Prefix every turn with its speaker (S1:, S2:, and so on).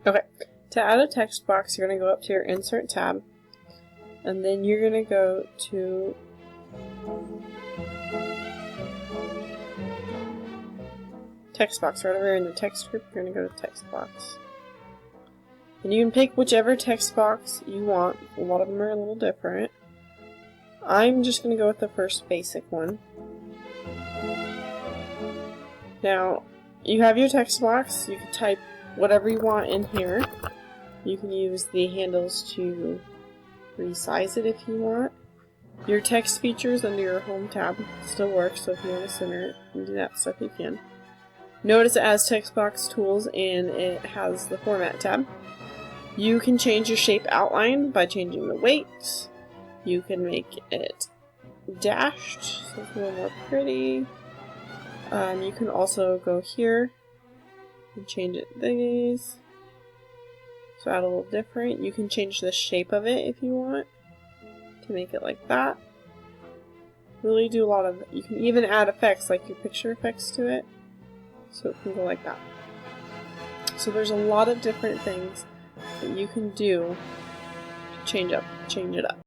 S1: Okay, to add a text box, you're going to go up to your Insert tab, and then you're going to go to text box. Right over here in the text group, you're going to go to text box. And you can pick whichever text box you want. A lot of them are a little different. I'm just going to go with the first basic one. Now, you have your text box. You can type whatever you want in here. You can use the handles to resize it if you want. Your text features under your home tab still work, so if you want to center it and do that stuff, you can. Notice it has text box tools and it has the format tab. You can change your shape outline by changing the weight. You can make it dashed, so it's a little more pretty. You can also go here and change it these. So add a little different. You can change the shape of it if you want to make it like that. Really do a lot of, you can even add effects like your picture effects to it. So it can go like that. So there's a lot of different things that you can do to change it up.